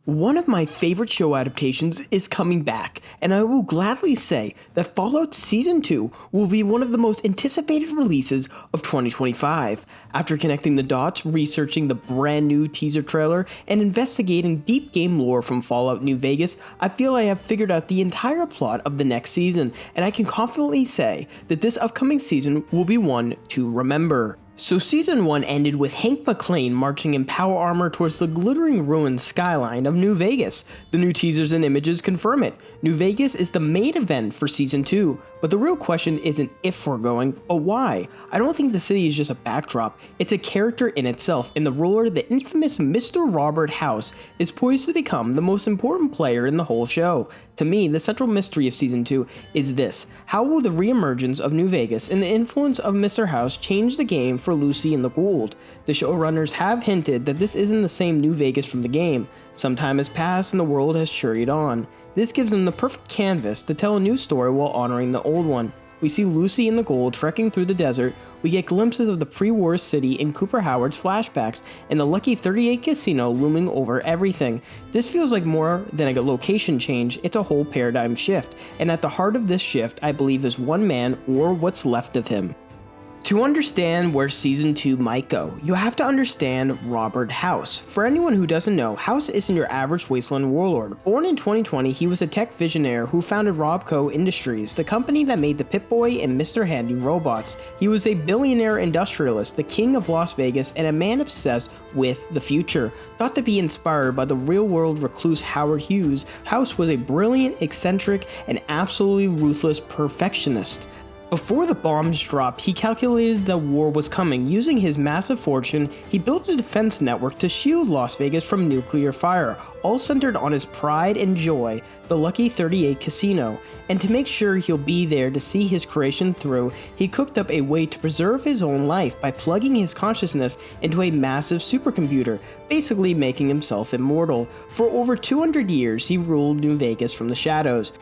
One of my favorite show adaptations is coming back, and I will gladly say that Fallout Season 2 will be one of the most anticipated releases of 2025. After connecting the dots, researching the brand new teaser trailer, and investigating deep game lore from Fallout New Vegas, I feel I have figured out the entire plot of the next season, and I can confidently say that this upcoming season will be one to remember. So Season 1 ended with Hank McClane marching in power armor towards the glittering ruined skyline of New Vegas. The new teasers and images confirm it. New Vegas is the main event for Season 2, but the real question isn't if we're going, but why. I don't think the city is just a backdrop, it's a character in itself, and the ruler, the infamous Mr. Robert House, is poised to become the most important player in the whole show. To me, the central mystery of Season 2 is this: how will the reemergence of New Vegas and the influence of Mr. House change the game for Lucy and the Ghoul? The showrunners have hinted that this isn't the same New Vegas from the game. Some time has passed and the world has hurried on. This gives them the perfect canvas to tell a new story while honoring the old one. We see Lucy and the Ghoul trekking through the desert, we get glimpses of the pre-war city in Cooper Howard's flashbacks, and the Lucky 38 casino looming over everything. This feels like more than a location change, it's a whole paradigm shift, and at the heart of this shift I believe is one man, or what's left of him. To understand where Season 2 might go, you have to understand Robert House. For anyone who doesn't know, House isn't your average wasteland warlord. Born in 2020, he was a tech visionaire who founded Robco Industries, the company that made the Pip-Boy and Mr. Handy robots. He was a billionaire industrialist, the king of Las Vegas, and a man obsessed with the future. Thought to be inspired by the real-world recluse Howard Hughes, House was a brilliant, eccentric, and absolutely ruthless perfectionist. Before the bombs dropped, he calculated the war was coming. Using his massive fortune, he built a defense network to shield Las Vegas from nuclear fire, all centered on his pride and joy, the Lucky 38 casino. And to make sure he'll be there to see his creation through, he cooked up a way to preserve his own life by plugging his consciousness into a massive supercomputer, basically making himself immortal. For over 200 years, he ruled New Vegas from the shadows,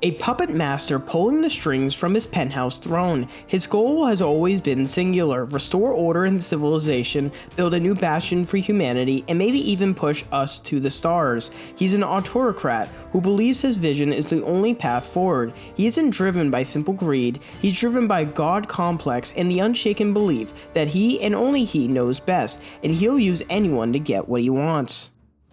a puppet master pulling the strings from his penthouse throne. His goal has always been singular: restore order and civilization, build a new bastion for humanity, and maybe even push us to the stars. He's an autocrat who believes his vision is the only path forward. He isn't driven by simple greed, he's driven by God complex and the unshaken belief that he and only he knows best, and he'll use anyone to get what he wants.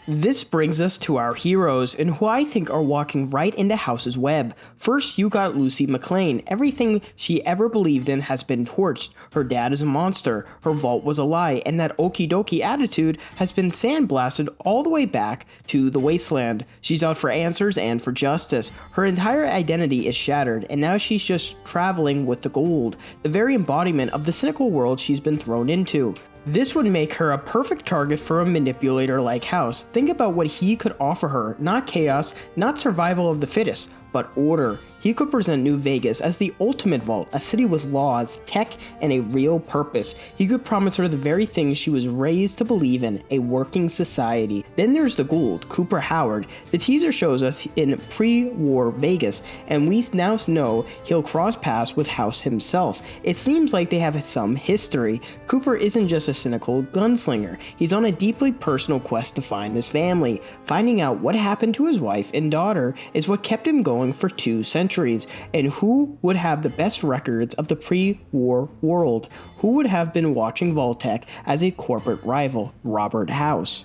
This brings us to our heroes, and who I think are walking right into House's web. First, you got Lucy McClane. Everything she ever believed in has been torched. Her dad is a monster, her vault was a lie, and that okie dokie attitude has been sandblasted all the way back to the wasteland. She's out for answers and for justice. Her entire identity is shattered, and now she's just traveling with the Ghoul, the very embodiment of the cynical world she's been thrown into. This would make her a perfect target for a manipulator like House. Think about what he could offer her: not chaos, not survival of the fittest, but order. He could present New Vegas as the ultimate vault, a city with laws, tech, and a real purpose. He could promise her the very things she was raised to believe in: a working society. Then there's the Ghoul, Cooper Howard. The teaser shows us in pre-war Vegas, and we now know he'll cross paths with House himself. It seems like they have some history. Cooper isn't just a cynical gunslinger. He's on a deeply personal quest to find his family. Finding out what happened to his wife and daughter is what kept him going for 2 centuries. And who would have the best records of the pre-war world? Who would have been watching Vault-Tec as a corporate rival? Robert House.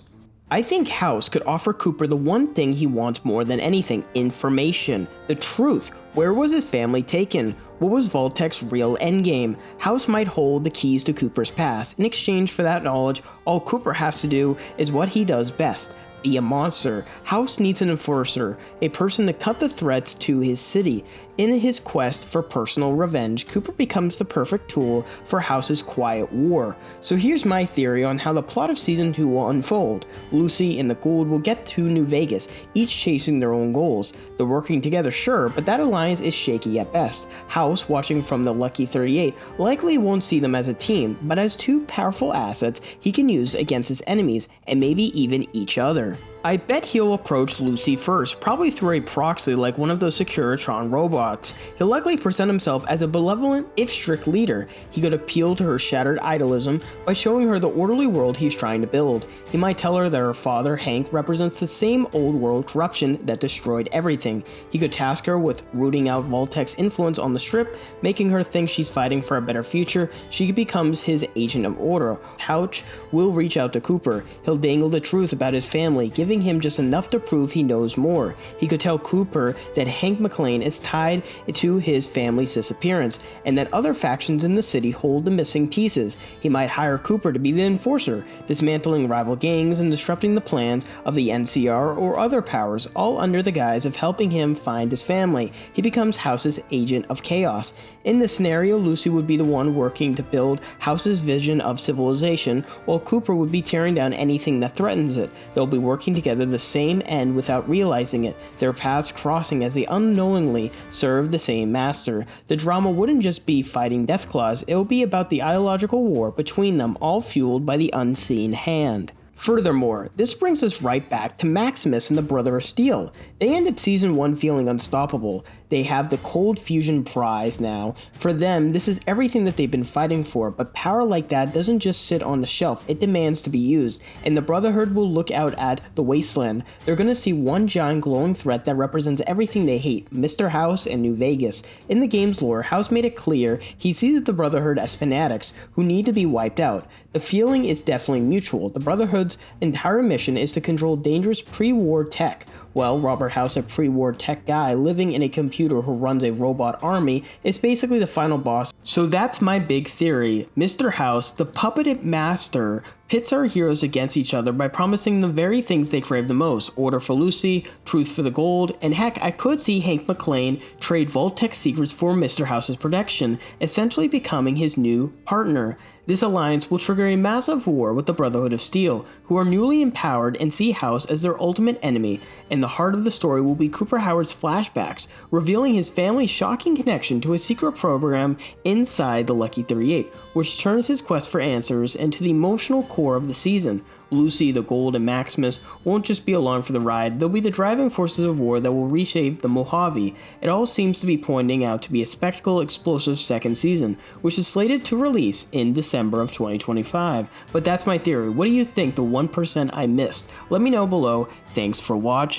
I think House could offer Cooper the one thing he wants more than anything: information, the truth. Where was his family taken? What was Vault-Tec's real endgame? House might hold the keys to Cooper's past. In exchange for that knowledge, all Cooper has to do is what he does best: be a monster. House needs an enforcer, a person to cut the threats to his city. In his quest for personal revenge, Cooper becomes the perfect tool for House's quiet war. So here's my theory on how the plot of Season 2 will unfold. Lucy and the Ghoul will get to New Vegas, each chasing their own goals. They're working together, sure, but that alliance is shaky at best. House, watching from the Lucky 38, likely won't see them as a team, but as 2 powerful assets he can use against his enemies, and maybe even each other. I bet he'll approach Lucy first, probably through a proxy like one of those Securitron robots. He'll likely present himself as a benevolent, if strict leader. He could appeal to her shattered idealism by showing her the orderly world he's trying to build. He might tell her that her father, Hank, represents the same old world corruption that destroyed everything. He could task her with rooting out Vault-Tec's influence on the Strip, making her think she's fighting for a better future. She becomes his agent of order. Couch will reach out to Cooper. He'll dangle the truth about his family, giving him just enough to prove he knows more. He could tell Cooper that Hank McClane is tied to his family's disappearance, and that other factions in the city hold the missing pieces. He might hire Cooper to be the enforcer, dismantling rival gangs and disrupting the plans of the NCR or other powers, all under the guise of helping him find his family. He becomes House's agent of chaos. In this scenario, Lucy would be the one working to build House's vision of civilization, while Cooper would be tearing down anything that threatens it. They'll be working together the same end without realizing it, their paths crossing as they unknowingly serve the same master. The drama wouldn't just be fighting Deathclaws, it will be about the ideological war between them, all fueled by the unseen hand. Furthermore, this brings us right back to Maximus and the Brother of Steel. They ended Season 1 feeling unstoppable. They have the Cold Fusion prize now. For them, this is everything that they've been fighting for, but power like that doesn't just sit on the shelf, it demands to be used, and the Brotherhood will look out at the Wasteland. They're gonna see one giant glowing threat that represents everything they hate, Mr. House and New Vegas. In the game's lore, House made it clear he sees the Brotherhood as fanatics who need to be wiped out. The feeling is definitely mutual. The Brotherhood's entire mission is to control dangerous pre-war tech. Well, Robert House, a pre-war tech guy living in a computer who runs a robot army, is basically the final boss. So that's my big theory. Mr. House, the puppeted master, pits our heroes against each other by promising the very things they crave the most: order for Lucy, truth for the gold, and heck, I could see Hank McClane trade Vault-Tec secrets for Mr. House's protection, essentially becoming his new partner. This alliance will trigger a massive war with the Brotherhood of Steel, who are newly empowered and see House as their ultimate enemy, and the heart of the story will be Cooper Howard's flashbacks, revealing his family's shocking connection to a secret program inside the Lucky 38, which turns his quest for answers into the emotional core of the season. Lucy, the Gold, and Maximus won't just be along for the ride, they'll be the driving forces of war that will reshape the Mojave. It all seems to be pointing out to be a spectacle explosive second season, which is slated to release in December of 2025. But that's my theory. What do you think, the 1% I missed? Let me know below. Thanks for watching.